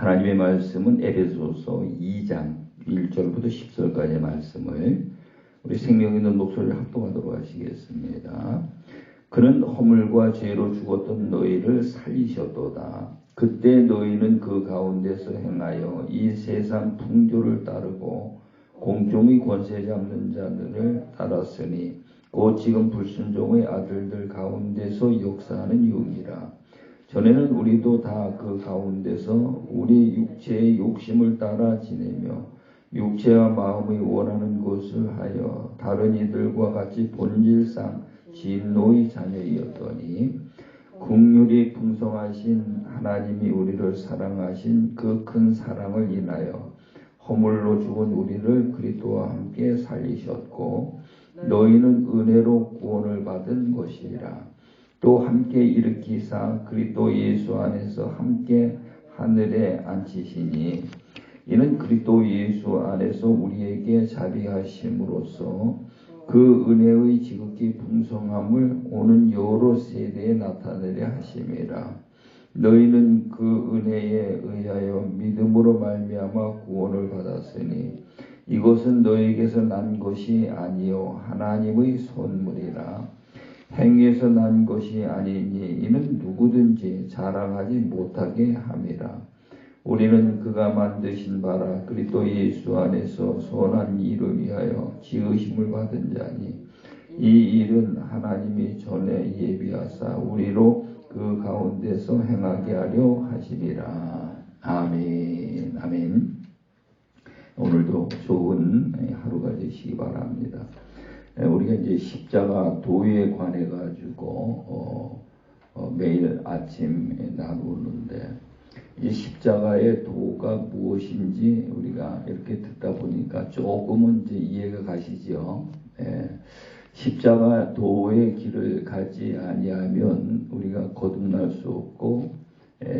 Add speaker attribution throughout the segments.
Speaker 1: 하나님의 말씀은 에베소서 2장 1절부터 10절까지의 말씀을 우리 생명 있는 목소리를 합독하도록 하시겠습니다. 그는 허물과 죄로 죽었던 너희를 살리셨도다. 그때 너희는 그 가운데서 행하여 이 세상 풍조를 따르고 공중의 권세 잡는 자들을 따랐으니 곧 지금 불순종의 아들들 가운데서 역사하는 유이라. 전에는 우리도 다 그 가운데서 우리 육체의 욕심을 따라 지내며 육체와 마음의 원하는 것을 하여 다른 이들과 같이 본질상 진노의 자녀이었더니 긍휼이 풍성하신 하나님이 우리를 사랑하신 그 큰 사랑을 인하여 허물로 죽은 우리를 그리스도와 함께 살리셨고 너희는 은혜로 구원을 받은 것이라. 또 함께 일으키사 그리스도 예수 안에서 함께 하늘에 앉히시니 이는 그리스도 예수 안에서 우리에게 자비하심으로써 그 은혜의 지극히 풍성함을 오는 여러 세대에 나타내려 하심이라. 너희는 그 은혜에 의하여 믿음으로 말미암아 구원을 받았으니 이것은 너희에게서 난 것이 아니요 하나님의 선물이라. 행위에서 난 것이 아니니 이는 누구든지 자랑하지 못하게 함이라. 우리는 그가 만드신 바라 그리스도 예수 안에서 선한 일을 위하여 지으심을 받은 자니 이 일은 하나님이 전에 예비하사 우리로 그 가운데서 행하게 하려 하시리라. 아멘. 아멘. 오늘도 좋은 하루가 되시기 바랍니다. 우리가 이제 십자가 도에 관해 가지고 매일 아침 나누는데 이 십자가의 도가 무엇인지 우리가 이렇게 듣다 보니까 조금은 이제 이해가 가시죠. 십자가 도의 길을 가지 아니하면 우리가 거듭날 수 없고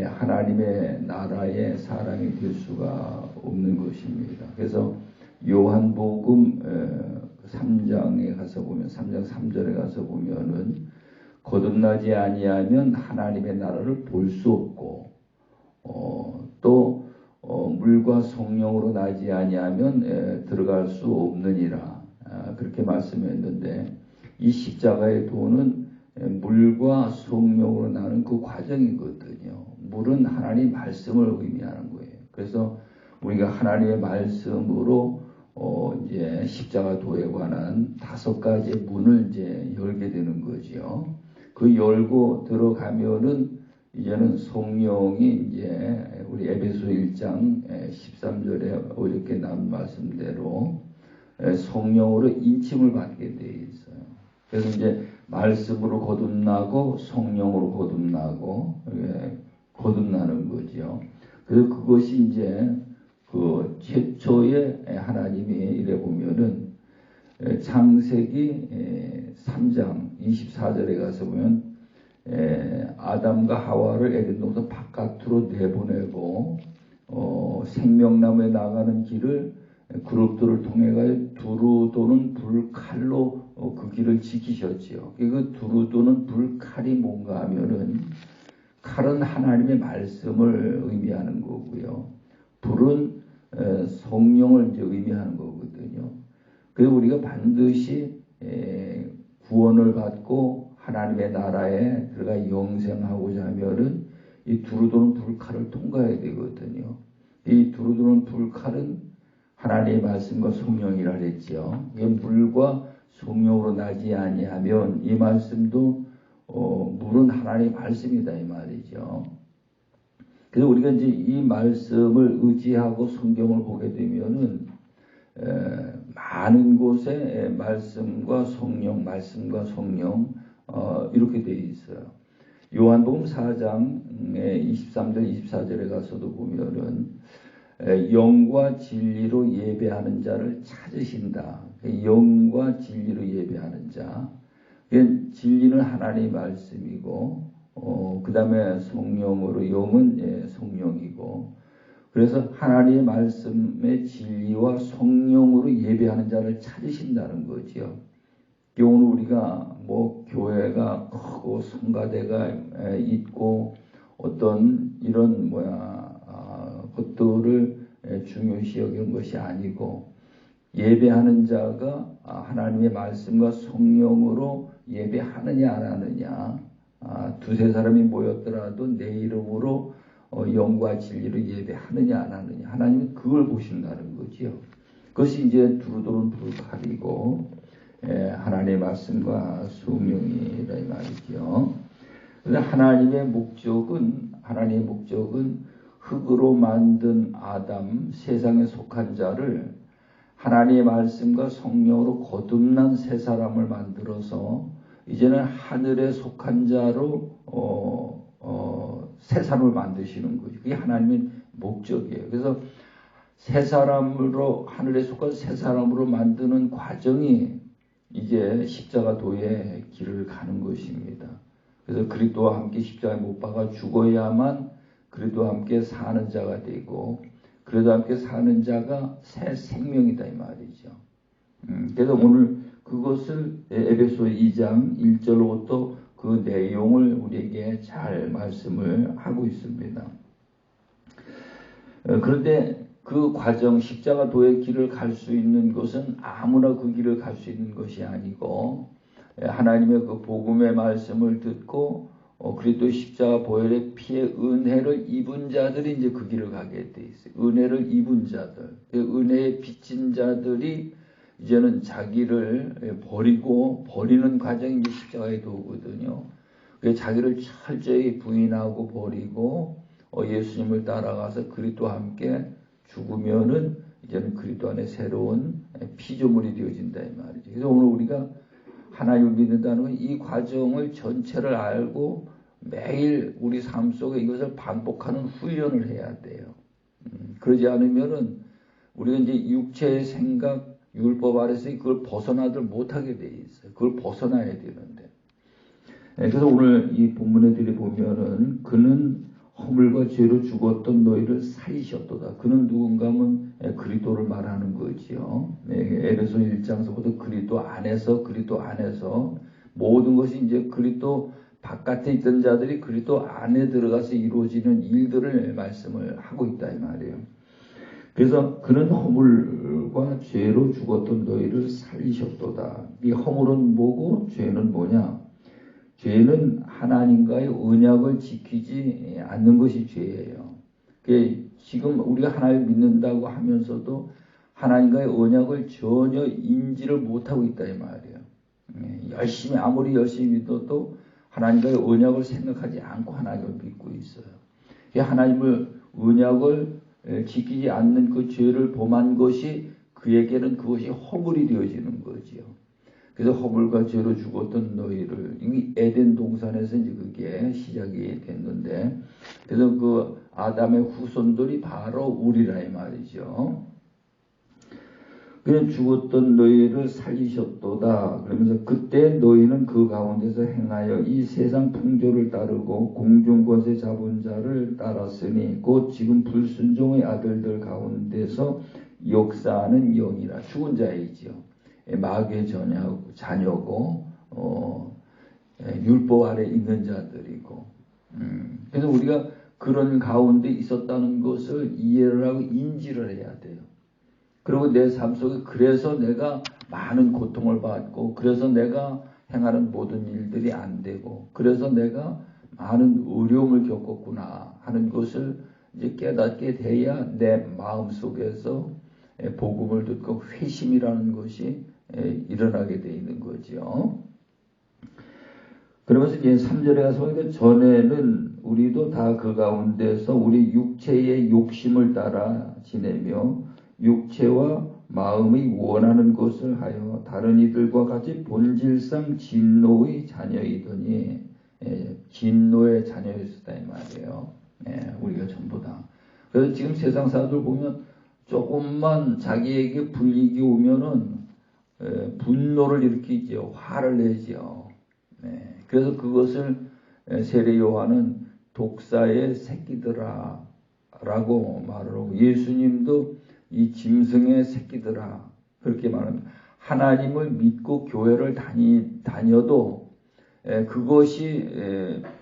Speaker 1: 하나님의 나라의 사람이 될 수가 없는 것입니다. 그래서 요한복음 3장에 가서 보면 3장 3절에 가서 보면은 거듭나지 아니하면 하나님의 나라를 볼 수 없고 또 물과 성령으로 나지 아니하면 들어갈 수 없느니라. 그렇게 말씀했는데 이 십자가의 도는 물과 성령으로 나는 그 과정이거든요. 물은 하나님 말씀을 의미하는 거예요. 그래서 우리가 하나님의 말씀으로 이제 십자가 도에 관한 5가지 문을 이제 열게 되는 거죠. 그 열고 들어가면은 이제는 성령이 이제 우리 에베소 1장 13절에 어저께 나온 말씀대로 성령으로 인침을 받게 되어 있어요. 그래서 이제 말씀으로 거듭나고 성령으로 거듭나고 거듭나는 거죠. 그래서 그것이 이제 그 최초의 하나님이 이래 보면은 창세기 3장 24절에 가서 보면 아담과 하와를 에덴 동산 바깥으로 내보내고 생명나무에 나가는 길을 그룹들을 통해 가지고 두루 도는 불칼로 그 길을 지키셨지요. 그 두루 도는 불칼이 뭔가 하면은 칼은 하나님의 말씀을 의미하는 거고요. 불은 성령을 이제 의미하는 거거든요. 그래서 우리가 반드시 구원을 받고 하나님의 나라에 들어가 영생하고자 하면은 이 두루도는 불칼을 통과해야 되거든요. 이 두루도는 불칼은 하나님의 말씀과 성령이라 그랬죠. 이게 물과 성령으로 나지 아니하면 이 말씀도 물은 하나님의 말씀이다 이 말이죠. 그래서 우리가 이제 이 말씀을 의지하고 성경을 보게 되면은 많은 곳에 말씀과 성령 이렇게 되어 있어요. 요한복음 4장의 23절 24절에 가서도 보면은 영과 진리로 예배하는 자를 찾으신다. 영과 진리로 예배하는 자. 진리는 하나님의 말씀이고 그 다음에 성령으로 영은 성령이고 그래서 하나님의 말씀의 진리와 성령으로 예배하는 자를 찾으신다는 거지요. 오늘 우리가 뭐 교회가 크고 성가대가 있고 어떤 이런 것들을 중요시 여기는 것이 아니고 예배하는 자가 하나님의 말씀과 성령으로 예배하느냐 안 하느냐, 두세 사람이 모였더라도 내 이름으로 영과 진리로 예배하느냐 안 하느냐, 하나님은 그걸 보신다는 거지요. 그것이 이제 두루두루 불칼이고 하나님의 말씀과 성령이라 이 말이죠. 그런데 하나님의 목적은 흙으로 만든 아담, 세상에 속한 자를 하나님의 말씀과 성령으로 거듭난 새 사람을 만들어서 이제는 하늘에 속한 자로 새 사람을 만드시는 거죠. 그게 하나님의 목적이에요. 그래서 새 사람으로, 하늘에 속한 새 사람으로 만드는 과정이 이제 십자가 도의 길을 가는 것입니다. 그래서 그리스도와 함께 십자가에 못 박아 죽어야만 그리스도와 함께 사는 자가 되고, 그리스도와 함께 사는 자가 새 생명이다 이 말이죠. 그래서 오늘 그것을 에베소 2장 1절로부터 그 내용을 우리에게 잘 말씀을 하고 있습니다. 그런데 그 과정, 십자가 도의 길을 갈 수 있는 것은 아무나 그 길을 갈 수 있는 것이 아니고, 하나님의 그 복음의 말씀을 듣고 그리스도 십자가 보혈의 피의 은혜를 입은 자들이 이제 그 길을 가게 돼 있어요. 은혜를 입은 자들, 은혜에 비친 자들이 이제는 자기를 버리는 과정이 이제 십자가의 도거든요. 자기를 철저히 부인하고 버리고 예수님을 따라가서 그리스도와 함께 죽으면은 이제는 그리스도 안에 새로운 피조물이 되어진다 이 말이죠. 그래서 오늘 우리가 하나님을 믿는다는 건 이 과정을 전체를 알고 매일 우리 삶 속에 이것을 반복하는 훈련을 해야 돼요. 그러지 않으면은 우리가 이제 육체의 생각, 율법 아래서 그걸 벗어나들 못하게 돼 있어요. 그걸 벗어나야 되는데. 그래서 오늘 이 본문에 들어보면은 그는 허물과 죄로 죽었던 너희를 살리셨도다. 그는 누군가 하면 그리스도를 말하는 거지요. 에베소 1장서부터 그리스도 안에서 모든 것이 이제 그리스도 바깥에 있던 자들이 그리스도 안에 들어가서 이루어지는 일들을 말씀을 하고 있다 이 말이에요. 그래서 그는 허물과 죄로 죽었던 너희를 살리셨도다. 이 허물은 뭐고 죄는 뭐냐? 죄는 하나님과의 언약을 지키지 않는 것이 죄예요. 지금 우리가 하나님을 믿는다고 하면서도 하나님과의 언약을 전혀 인지를 못하고 있다 이 말이에요. 아무리 열심히 믿어도 하나님과의 언약을 생각하지 않고 하나님을 믿고 있어요. 하나님을 언약을 지키지 않는 그 죄를 범한 것이 그에게는 그것이 허물이 되어지는 거지요. 그래서 허물과 죄로 죽었던 너희를, 이 에덴 동산에서 이제 그게 시작이 됐는데, 그래서 그 아담의 후손들이 바로 우리라 이 말이죠. 그래서 죽었던 너희를 살리셨도다. 그러면서 그때 너희는 그 가운데서 행하여 이 세상 풍조를 따르고 공중권세 잡은 자를 따랐으니 곧 지금 불순종의 아들들 가운데서 역사하는 영이라. 죽은 자이지요. 마귀의 자녀고 율법 아래 있는 자들이고, 그래서 우리가 그런 가운데 있었다는 것을 이해를 하고 인지를 해야 돼요. 그리고 내 삶 속에 그래서 내가 많은 고통을 받고, 그래서 내가 행하는 모든 일들이 안 되고, 그래서 내가 많은 어려움을 겪었구나 하는 것을 이제 깨닫게 돼야 내 마음 속에서 복음을 듣고 회심이라는 것이 일어나게 되어 있는 거죠. 그러면서 이제 3절에 가서 보니까 전에는 우리도 다 그 가운데서 우리 육체의 욕심을 따라 지내며 육체와 마음이 원하는 것을 하여 다른 이들과 같이 본질상 진노의 자녀이더니, 진노의 자녀였다 이 말이에요. 우리가 전부 다. 그래서 지금 세상 사람들 보면 조금만 자기에게 불이익이 오면은 분노를 일으키죠. 화를 내죠. 그래서 그것을 세례 요한은 독사의 새끼들아 라고 말을 하고, 예수님도 이 짐승의 새끼들아 그렇게 말합니다. 하나님을 믿고 교회를 다녀도 그것이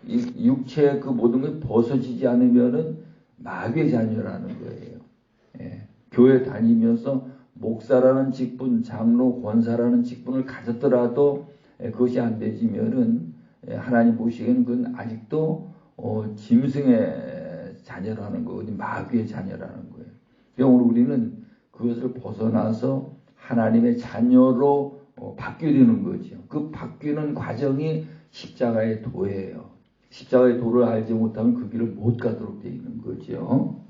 Speaker 1: 육체의 그 모든 것이 벗어지지 않으면은 마귀의 자녀라는 거예요. 예. 교회 다니면서 목사라는 직분, 장로, 권사라는 직분을 가졌더라도 그것이 안 되지면은 하나님 보시기에는 그건 아직도 짐승의 자녀라는 거거든요. 마귀의 자녀라는 거예요. 그러니까 오늘 우리는 그것을 벗어나서 하나님의 자녀로 바뀌어야 되는 거죠. 그 바뀌는 과정이 십자가의 도예요. 십자가의 도를 알지 못하면 그 길을 못 가도록 되어 있는 거죠.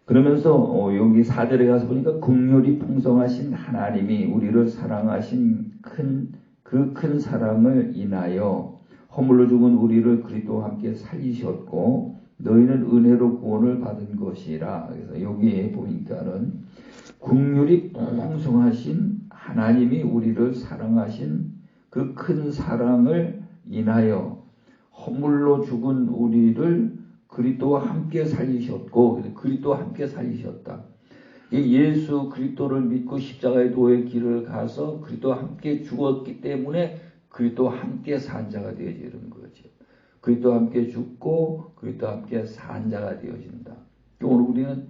Speaker 1: 그러면서 여기 4절에 가서 보니까 긍휼이 풍성하신 하나님이 우리를 사랑하신 그 큰 사랑을 인하여 허물로 죽은 우리를 그리스도와 함께 살리셨고 너희는 은혜로 구원을 받은 것이라. 그래서 여기에 보니까는 긍휼이 풍성하신 하나님이 우리를 사랑하신 그 큰 사랑을 인하여 허물로 죽은 우리를 그리스도와 함께 살리셨고, 그리스도와 함께 살리셨다. 예수 그리스도를 믿고 십자가의 도의 길을 가서 그리스도와 함께 죽었기 때문에 그리스도와 함께 산 자가 되어지는 거죠. 그리스도와 함께 죽고 그리스도와 함께 산 자가 되어진다. 오늘 우리는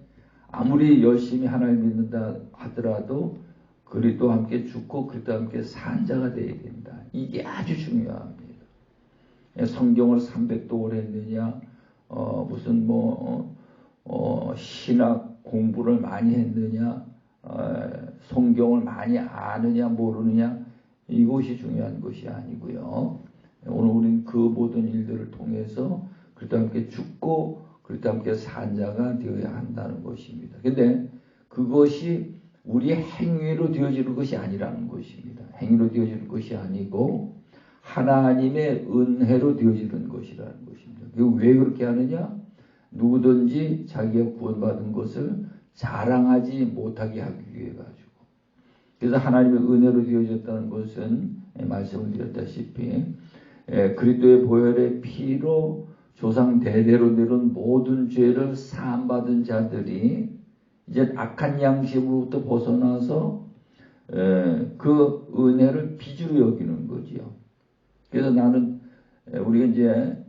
Speaker 1: 아무리 열심히 하나님 믿는다 하더라도 그리스도와 함께 죽고 그리스도와 함께 산 자가 되어야 된다. 이게 아주 중요합니다. 성경을 300독을 했느냐, 무슨 신학 공부를 많이 했느냐, 성경을 많이 아느냐 모르느냐, 이것이 중요한 것이 아니고요. 오늘 우리는 그 모든 일들을 통해서 그리스도와 함께 죽고 그리스도와 함께 산 자가 되어야 한다는 것입니다. 근데 그것이 우리의 행위로 되어지는 것이 아니라는 것입니다. 행위로 되어지는 것이 아니고 하나님의 은혜로 되어지는 것이라는 것입니다. 왜 그렇게 하느냐? 누구든지 자기가 구원받은 것을 자랑하지 못하게 하기 위해 가지고. 그래서 하나님의 은혜로 되어졌다는 것은 말씀을 드렸다시피 그리스도의 보혈의 피로 조상 대대로 내려온 모든 죄를 사함받은 자들이 이제 악한 양심으로부터 벗어나서 그 은혜를 빚으로 여기는 거지요. 그래서 나는 우리가 이제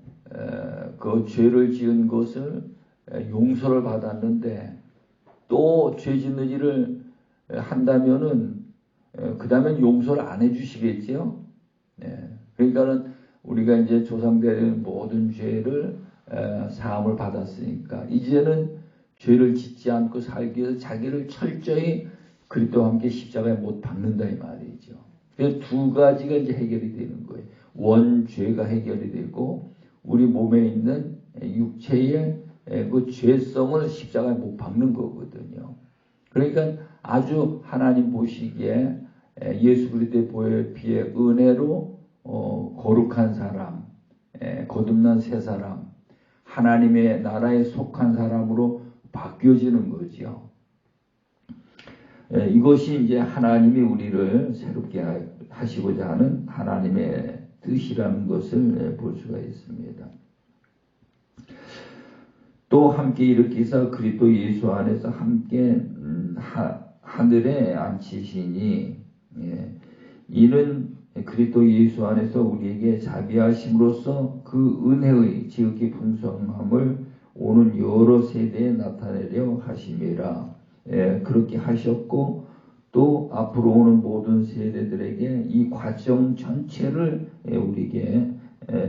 Speaker 1: 그 죄를 지은 것을 용서를 받았는데 또 죄 짓는 일을 한다면은 그 다음엔 용서를 안 해주시겠지요. 그러니까는 우리가 이제 조상들의 모든 죄를 사함을 받았으니까 이제는 죄를 짓지 않고 살기 위해서 자기를 철저히 그리스도와 함께 십자가에 못 박는다 이 말이죠. 그래서 두 가지가 이제 해결이 되는 거예요. 원죄가 해결이 되고 우리 몸에 있는 육체의 그 죄성을 십자가에 못 박는 거거든요. 그러니까 아주 하나님 보시기에 예수 그리스도의 보혈 피의 은혜로 거룩한 사람, 거듭난 새 사람, 하나님의 나라에 속한 사람으로 바뀌어지는 거죠. 이것이 이제 하나님이 우리를 새롭게 하시고자 하는 하나님의 뜻이라는 것을 볼 수가 있습니다. 또 함께 일으키사 그리스도 예수 안에서 함께 하늘에 앉히시니 이는 그리스도 예수 안에서 우리에게 자비하심으로써 그 은혜의 지극히 풍성함을 오는 여러 세대에 나타내려 하심이라. 그렇게 하셨고 또 앞으로 오는 모든 세대들에게 이 과정 전체를 우리에게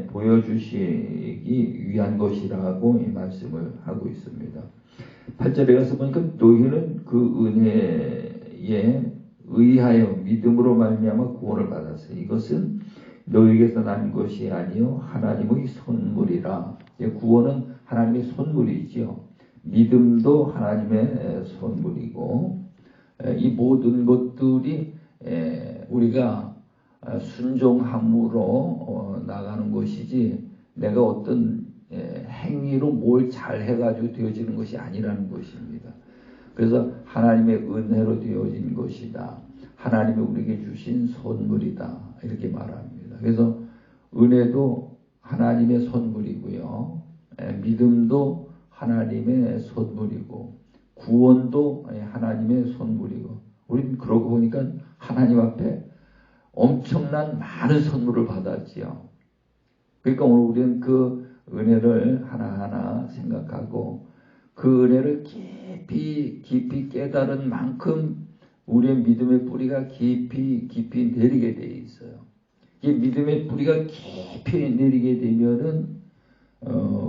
Speaker 1: 보여주시기 위한 것이라고 이 말씀을 하고 있습니다. 8절에 가서 보니까 너희는 그 은혜에 의하여 믿음으로 말미암아 구원을 받았어요. 이것은 너희에게서 난 것이 아니요 하나님의 선물이라. 구원은 하나님의 선물이지요. 믿음도 하나님의 선물이고 이 모든 것들이 우리가 순종함으로 나가는 것이지 내가 어떤 행위로 뭘 잘해가지고 되어지는 것이 아니라는 것입니다. 그래서 하나님의 은혜로 되어진 것이다. 하나님이 우리에게 주신 선물이다. 이렇게 말합니다. 그래서 은혜도 하나님의 선물이고요. 믿음도 하나님의 선물이고 구원도 하나님의 선물이고 우리는 그러고 보니까 하나님 앞에 엄청난 많은 선물을 받았지요. 그러니까 오늘 우리는 그 은혜를 하나하나 생각하고 그 은혜를 깊이 깨달은 만큼 우리의 믿음의 뿌리가 깊이 내리게 돼 있어요. 이 믿음의 뿌리가 깊이 내리게 되면은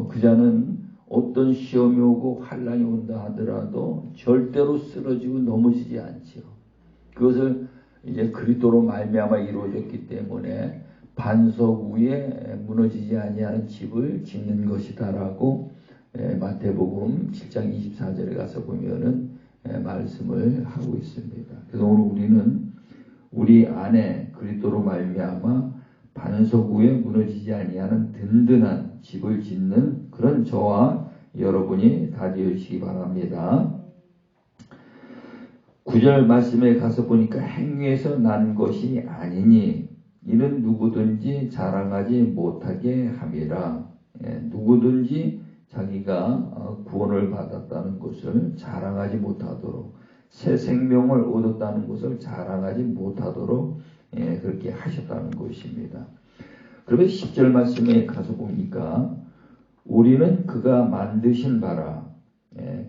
Speaker 1: 그 자는 어떤 시험이 오고 환난이 온다 하더라도 절대로 쓰러지고 넘어지지 않지요. 그것을 이제 그리스도로 말미암아 이루어졌기 때문에 반석 위에 무너지지 아니하는 집을 짓는 것이다라고 마태복음 7장 24절에 가서 보면은 말씀을 하고 있습니다. 그래서 오늘 우리는 우리 안에 그리스도로 말미암아 반석 위에 무너지지 아니하는 든든한 집을 짓는 그런 저와 여러분이 다 되시기 바랍니다. 9절 말씀에 가서 보니까 행위에서 난 것이 아니니 이는 누구든지 자랑하지 못하게 함이라. 누구든지 자기가 구원을 받았다는 것을 자랑하지 못하도록, 새 생명을 얻었다는 것을 자랑하지 못하도록 그렇게 하셨다는 것입니다. 그러면 10절 말씀에 가서 보니까 우리는 그가 만드신 바라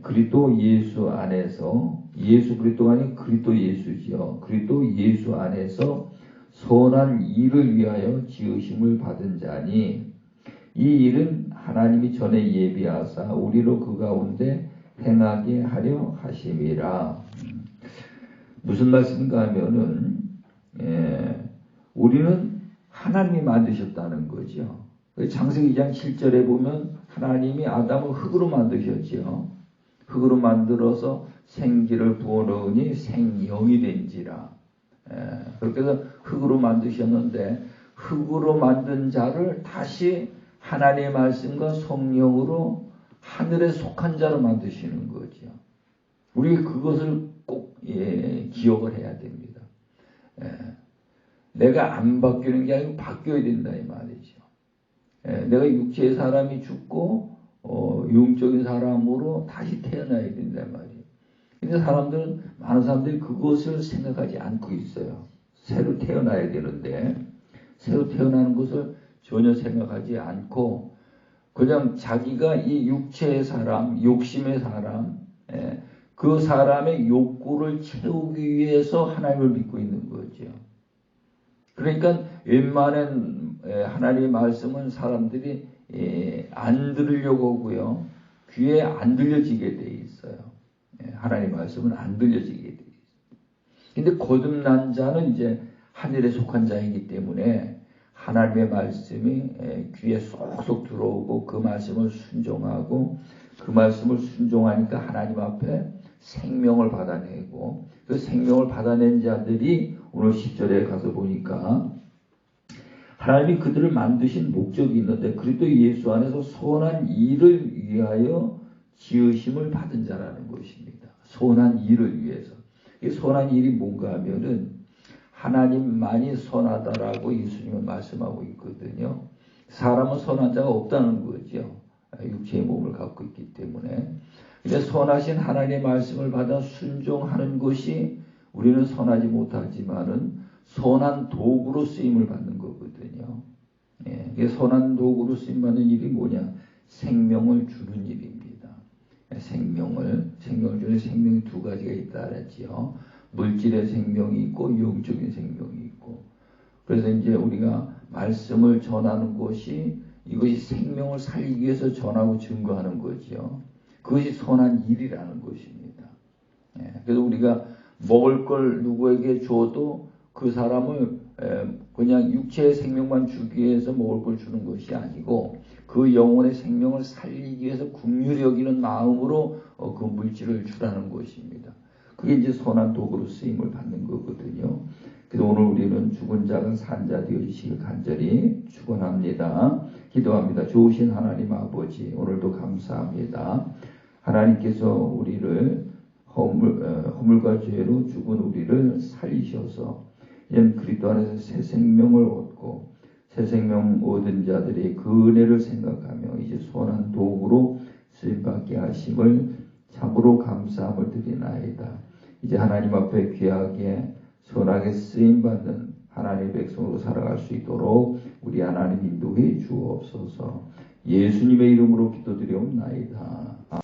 Speaker 1: 그리스도 예수 안에서, 예수 그리스도가 아닌 그리스도 예수지요. 그리스도 예수 안에서 선한 일을 위하여 지으심을 받은 자니 이 일은 하나님이 전에 예비하사 우리로 그 가운데 행하게 하려 하심이라. 무슨 말씀인가 하면은 우리는 하나님이 만드셨다는 거죠. 창세기 2장 7절에 보면 하나님이 아담을 흙으로 만드셨지요. 흙으로 만들어서 생기를 부어넣으니 생영이 된지라. 그렇게 해서 흙으로 만드셨는데 흙으로 만든 자를 다시 하나님의 말씀과 성령으로 하늘에 속한 자로 만드시는 거죠. 우리 그것을 꼭 기억을 해야 됩니다. 내가 안 바뀌는 게 아니고 바뀌어야 된다 이 말이죠. 내가 육체의 사람이 죽고 영적인 사람으로 다시 태어나야 된다 이 말이에요. 근데 많은 사람들이 그것을 생각하지 않고 있어요. 새로 태어나야 되는데 새로 태어나는 것을 전혀 생각하지 않고 그냥 자기가 이 육체의 사람, 욕심의 사람, 그 사람의 욕구를 채우기 위해서 하나님을 믿고 있는 거죠. 그러니까 웬만한 하나님의 말씀은 사람들이 안 들으려고 하고요. 귀에 안 들려지게 돼 있어요. 하나님의 말씀은 안 들려지게 돼 있어요. 근데 거듭난 자는 이제 하늘에 속한 자이기 때문에 하나님의 말씀이 귀에 쏙쏙 들어오고 그 말씀을 순종하고 그 말씀을 순종하니까 하나님 앞에 생명을 받아내고 그 생명을 받아낸 자들이 오늘 10절에 가서 보니까 하나님이 그들을 만드신 목적이 있는데 그리스도 예수 안에서 선한 일을 위하여 지으심을 받은 자라는 것입니다. 선한 일을 위해서. 이 선한 일이 뭔가 하면은 하나님만이 선하다라고 예수님은 말씀하고 있거든요. 사람은 선한 자가 없다는 거죠. 육체의 몸을 갖고 있기 때문에. 근데 선하신 하나님의 말씀을 받아 순종하는 것이 우리는 선하지 못하지만은 선한 도구로 쓰임을 받는 거거든요. 선한 도구로 쓰임 받는 일이 뭐냐? 생명을 주는 일입니다. 생명을 주는 생명이 두 가지가 있다 그랬지요. 물질의 생명이 있고 영적인 생명이 있고. 그래서 이제 우리가 말씀을 전하는 것이 이것이 생명을 살리기 위해서 전하고 증거하는 거죠. 그것이 선한 일이라는 것입니다. 그래서 우리가 먹을 걸 누구에게 줘도 그 사람을 그냥 육체의 생명만 주기 위해서 먹을 걸 주는 것이 아니고 그 영혼의 생명을 살리기 위해서 긍휼히 여기는 마음으로 그 물질을 주라는 것입니다. 그게 이제 선한 도구로 쓰임을 받는 거거든요. 그래서 오늘 우리는 죽은 자가 산 자 되어주시길 간절히 축원합니다. 기도합니다. 좋으신 하나님 아버지, 오늘도 감사합니다. 하나님께서 우리를 허물과 죄로 죽은 우리를 살리셔서 이제 그리스도 안에서 새 생명을 얻고 새 생명 얻은 자들이 그 은혜를 생각하며 이제 선한 도구로 쓰임받게 하심을 참으로 감사함을 드리나이다. 이제 하나님 앞에 귀하게 선하게 쓰임받는 하나님의 백성으로 살아갈 수 있도록 우리 하나님 인도해 주옵소서. 예수님의 이름으로 기도드리옵나이다.